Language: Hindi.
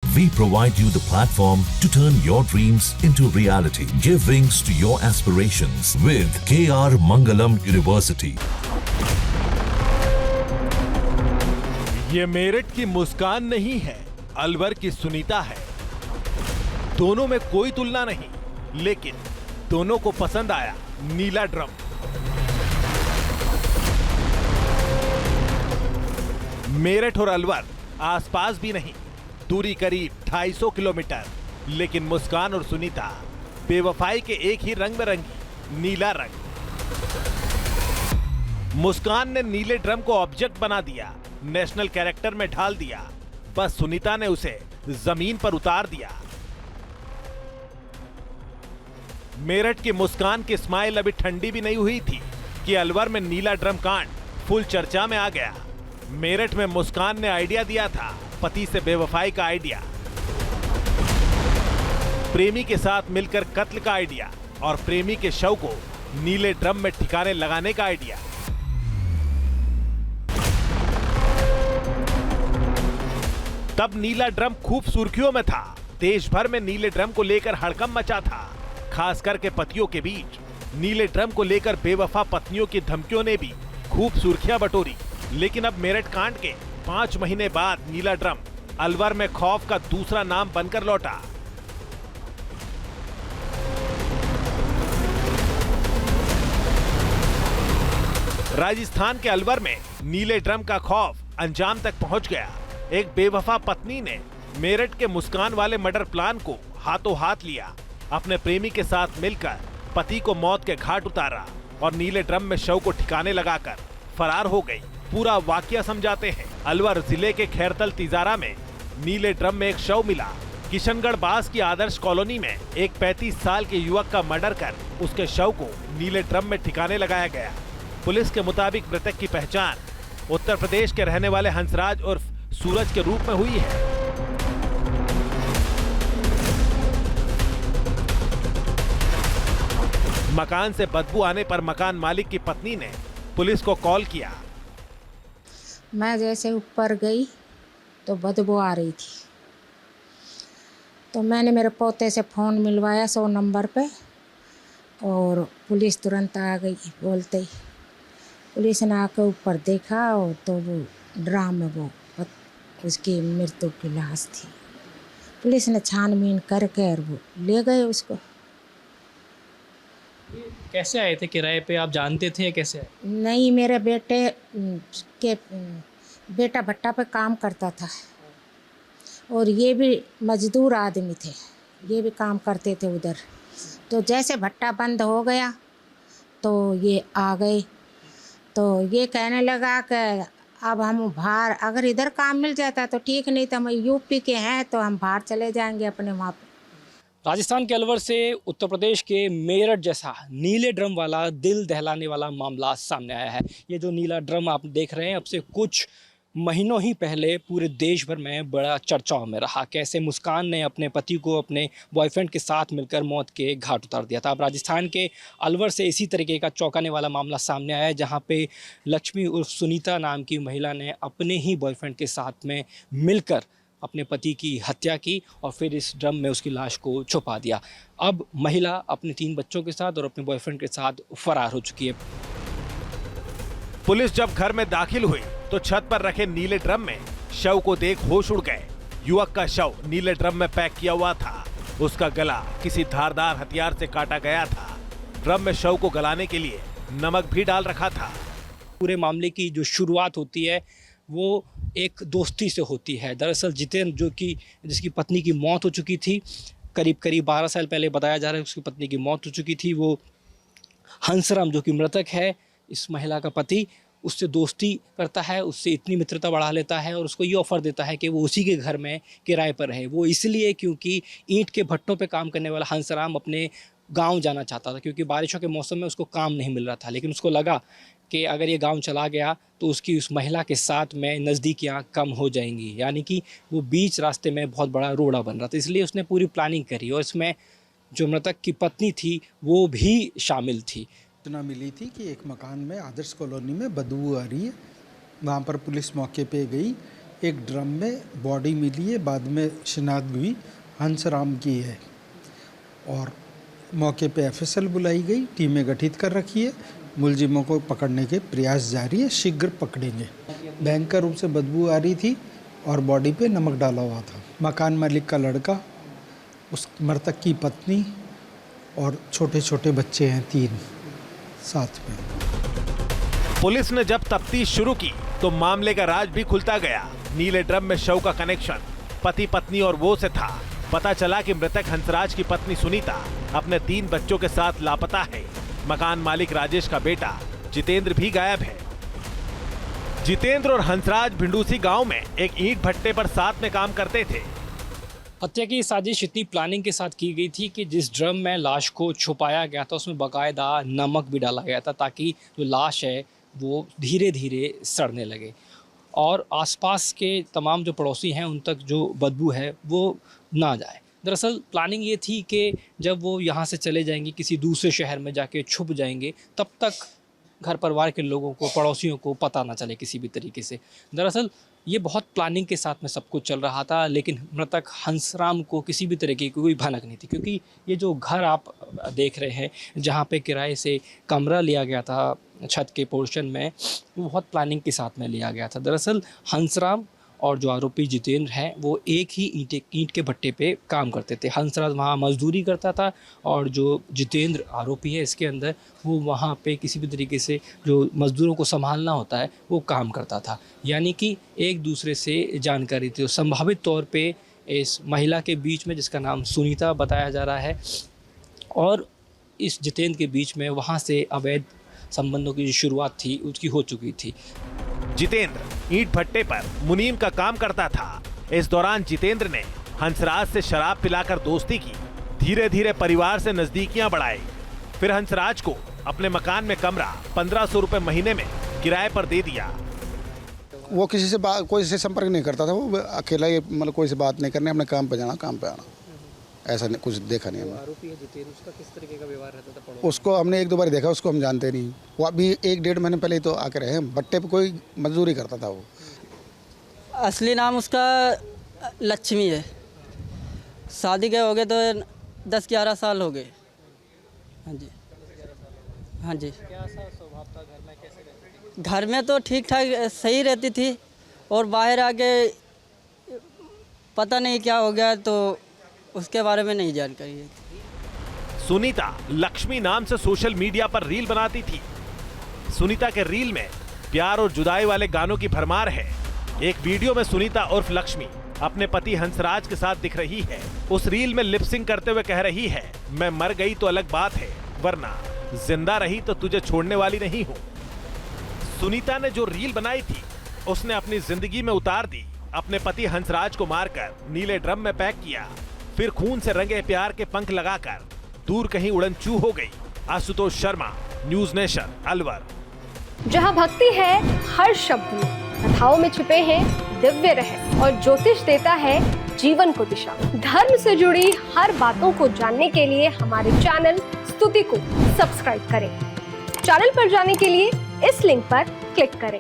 We provide you the platform to turn your dreams into reality. Give wings to your aspirations with KR Mangalam University. ये मेरठ की मुस्कान नहीं है, अलवर की सुनीता है। दोनों में कोई तुलना नहीं, लेकिन दोनों को पसंद आया नीला ड्रम। मेरठ और अलवर आसपास भी नहीं, दूरी करीब 250 किलोमीटर, लेकिन मुस्कान और सुनीता बेवफाई के एक ही रंग में रंगी, नीला रंग। मुस्कान ने नीले ड्रम को ऑब्जेक्ट बना दिया, नेशनल कैरेक्टर में ढाल दिया, बस सुनीता ने उसे जमीन पर उतार दिया। मेरठ की मुस्कान की स्माइल अभी ठंडी भी नहीं हुई थी कि अलवर में नीला ड्रम कांड फुल चर्चा में आ गया। मेरठ में मुस्कान ने आइडिया दिया था, पति से बेवफाई का आइडिया, प्रेमी के साथ मिलकर कत्ल का आइडिया और प्रेमी के शव को नीले ड्रम में ठिकाने लगाने का आइडिया। तब नीला ड्रम खूब सुर्खियों में था। देश भर में नीले ड्रम को लेकर हड़कंप मचा था, खास करके पतियों के बीच। नीले ड्रम को लेकर बेवफा पत्नियों की धमकियों ने भी खूब सुर्खियां बटोरी। लेकिन अब मेरठ कांड के 5 महीने बाद नीला ड्रम अलवर में खौफ का दूसरा नाम बनकर लौटा। राजस्थान के अलवर में नीले ड्रम का खौफ अंजाम तक पहुंच गया। एक बेवफा पत्नी ने मेरठ के मुस्कान वाले मर्डर प्लान को हाथों हाथ लिया, अपने प्रेमी के साथ मिलकर पति को मौत के घाट उतारा और नीले ड्रम में शव को ठिकाने लगाकर फरार हो गई। पूरा वाकया समझाते हैं। अलवर जिले के खैरतल तिजारा में नीले ड्रम में एक शव मिला। किशनगढ़ बास की आदर्श कॉलोनी में एक 35 साल के युवक का मर्डर कर उसके शव को नीले ड्रम में ठिकाने लगाया गया। पुलिस के मुताबिक मृतक की पहचान उत्तर प्रदेश के रहने वाले हंसराज उर्फ सूरज के रूप में हुई है। मकान से बदबू आने पर मकान मालिक की पत्नी ने पुलिस को कॉल किया। मैं जैसे ऊपर गई तो बदबू आ रही थी, तो मैंने मेरे पोते से फ़ोन मिलवाया 100 नंबर पे और पुलिस तुरंत आ गई। बोलते ही पुलिस ने आकर ऊपर देखा और तो वो ड्राम में वो उसकी मृत्यु की लाश थी। पुलिस ने छानबीन करके और वो ले गए उसको। कैसे आए थे किराए पे, आप जानते थे कैसे आए? नहीं, मेरे बेटा भट्टा पे काम करता था और ये भी मजदूर आदमी थे, ये भी काम करते थे उधर। तो जैसे भट्टा बंद हो गया तो ये आ गए, तो ये कहने लगा कि अब हम बाहर, अगर इधर काम मिल जाता तो ठीक, नहीं तो हम यूपी के हैं तो हम बाहर चले जाएंगे अपने वहाँ पे। राजस्थान के अलवर से उत्तर प्रदेश के मेरठ जैसा नीले ड्रम वाला दिल दहलाने वाला मामला सामने आया है। ये जो नीला ड्रम आप देख रहे हैं, अब से कुछ महीनों ही पहले पूरे देश भर में बड़ा चर्चाओं में रहा। कैसे मुस्कान ने अपने पति को अपने बॉयफ्रेंड के साथ मिलकर मौत के घाट उतार दिया था। अब राजस्थान के अलवर से इसी तरीके का चौंकाने वाला मामला सामने आया है, जहां पे लक्ष्मी उर्फ सुनीता नाम की महिला ने अपने ही बॉयफ्रेंड के साथ में मिलकर अपने पति की हत्या की और फिर इस ड्रम में उसकी लाश को छुपा दिया। अब महिला अपने 3 बच्चों के साथ और अपने बॉयफ्रेंड के साथ फरार हो चुकी है। पुलिस जब घर में दाखिल हुई तो छत पर रखे नीले ड्रम में शव को देख होश उड़ गए। युवक का शव नीले ड्रम में पैक किया हुआ था। उसका गला किसी धारदार हथियार से काटा गया था। ड्रम में शव को गलाने के लिए नमक भी डाल रखा था। पूरे मामले की जो शुरुआत होती है वो एक दोस्ती से होती है। दरअसल जितेंद्र, जिसकी पत्नी की मौत हो चुकी थी, करीब 12 साल पहले बताया जा रहा है उसकी पत्नी की मौत हो चुकी थी, वो हंसराम जो कि मृतक है, इस महिला का पति, उससे दोस्ती करता है, उससे इतनी मित्रता बढ़ा लेता है और उसको ये ऑफ़र देता है कि वो उसी के घर में किराए पर रहे। वो इसलिए क्योंकि ईंट के भट्टों पे काम करने वाला हंसराम अपने गांव जाना चाहता था, क्योंकि बारिशों के मौसम में उसको काम नहीं मिल रहा था। लेकिन उसको लगा कि अगर ये गांव चला गया तो उसकी उस महिला के साथ में नज़दीकियाँ कम हो जाएंगी, यानी कि वो बीच रास्ते में बहुत बड़ा रोड़ा बन रहा था। इसलिए उसने पूरी प्लानिंग करी और इसमें जो मृतक की पत्नी थी वो भी शामिल थी। सूचना मिली थी कि एक मकान में आदर्श कॉलोनी में बदबू आ रही है। वहाँ पर पुलिस मौके पे गई एक ड्रम में बॉडी मिली है, बाद में शिनाख्त हुई हंसराम की है और मौके पे एफएसएल बुलाई गई, टीमें गठित कर रखी है, मुलजिमों को पकड़ने के प्रयास जारी है, शीघ्र पकड़ेंगे। भयंकर रूप से बदबू आ रही थी और बॉडी पे नमक डाला हुआ था। मकान मालिक का लड़का, उस मृतक की पत्नी और छोटे छोटे बच्चे हैं 3 साथ में। पुलिस ने जब तफ्तीश शुरू की तो मामले का राज भी खुलता गया। नीले ड्रम में शव का कनेक्शन पति पत्नी और वो से था। पता चला कि मृतक हंसराज की पत्नी सुनीता अपने 3 बच्चों के साथ लापता है। मकान मालिक राजेश का बेटा जितेंद्र भी गायब है। जितेंद्र और हंसराज भिंडूसी गांव में एक ईंट भट्टे पर साथ में काम करते थे। हत्या की साजिश इतनी प्लानिंग के साथ की गई थी कि जिस ड्रम में लाश को छुपाया गया था उसमें बाकायदा नमक भी डाला गया था ताकि जो लाश है वो धीरे धीरे सड़ने लगे और आसपास के तमाम जो पड़ोसी हैं उन तक जो बदबू है वो ना जाए। दरअसल प्लानिंग ये थी कि जब वो यहाँ से चले जाएंगे किसी दूसरे शहर में जाके छुप जाएंगे तब तक घर परिवार के लोगों को, पड़ोसियों को पता ना चले किसी भी तरीके से। दरअसल ये बहुत प्लानिंग के साथ में सब कुछ चल रहा था, लेकिन मृतक हंसराम को किसी भी तरीके की कोई भनक नहीं थी क्योंकि ये जो घर आप देख रहे हैं जहाँ पे किराए से कमरा लिया गया था छत के पोर्शन में, वो बहुत प्लानिंग के साथ में लिया गया था। दरअसल हंसराम और जो आरोपी जितेंद्र हैं वो एक ही ईंट के भट्टे पे काम करते थे। हंसराज वहाँ मजदूरी करता था और जो जितेंद्र आरोपी है इसके अंदर वो वहाँ पे किसी भी तरीके से जो मजदूरों को संभालना होता है वो काम करता था। यानी कि एक दूसरे से जानकारी थी। संभावित तौर पे इस महिला के बीच में जिसका नाम सुनीता बताया जा रहा है और इस जितेंद्र के बीच में वहाँ से अवैध संबंधों की जो शुरुआत थी उसकी हो चुकी थी। जितेंद्र ईंट भट्टे पर मुनीम का काम करता था। इस दौरान जितेंद्र ने हंसराज से शराब पिलाकर दोस्ती की। धीरे धीरे परिवार से नजदीकियां बढ़ाई। फिर हंसराज को अपने मकान में कमरा 1500 रुपए महीने में किराए पर दे दिया। वो किसी से कोई से संपर्क नहीं करता था। वो अकेला ही मतलब कोई से बात नहीं करनी, अपने काम पे जाना, काम पे आना। ऐसा नहीं, कुछ देखा नहीं हमने। आरोपी है जितेंद्र, उसका किस तरीके का व्यवहार रहता था पड़ोस? उसको हमने 1-2 बार देखा, उसको हम जानते नहीं। वो अभी 1-1.5 महीने पहले तो आकर रहे हैं। भट्टे पे कोई मजदूरी करता था वो। असली नाम उसका लक्ष्मी है। शादी के हो गए तो 10-11 साल हो गए। हाँ जी, हाँ जी। क्या सा स्वभाव था घर में, कैसे रहती थी? घर में तो ठीक ठाक सही रहती थी और बाहर आके पता नहीं क्या हो गया तो उसके बारे में नहीं जानकारी है। सुनीता लक्ष्मी नाम से सोशल मीडिया पर रील बनाती थी। सुनीता के रील में प्यार और जुदाई वाले गानों की भरमार है। एक वीडियो में सुनीता उर्फ लक्ष्मी अपने पति हंसराज के साथ दिख रही है। उस रील में लिपसिंग करते हुए कह रही है, मैं मर गई तो अलग बात है, वरना जिंदा रही तो तुझे छोड़ने वाली नहीं हूँ। सुनीता ने जो रील बनाई थी उसने अपनी जिंदगी में उतार दी। अपने पति हंसराज को मारकर नीले ड्रम में पैक किया, फिर खून से रंगे प्यार के पंख लगाकर दूर कहीं उड़न चू हो गई। Ashutosh Sharma, news nation, Alwar. जहां भक्ति है हर शब्द में, कथाओं में छिपे हैं दिव्य रहस्य और ज्योतिष देता है जीवन को दिशा। धर्म से जुड़ी हर बातों को जानने के लिए हमारे चैनल स्तुति को सब्सक्राइब करें। चैनल पर जाने के लिए इस लिंक पर क्लिक करें।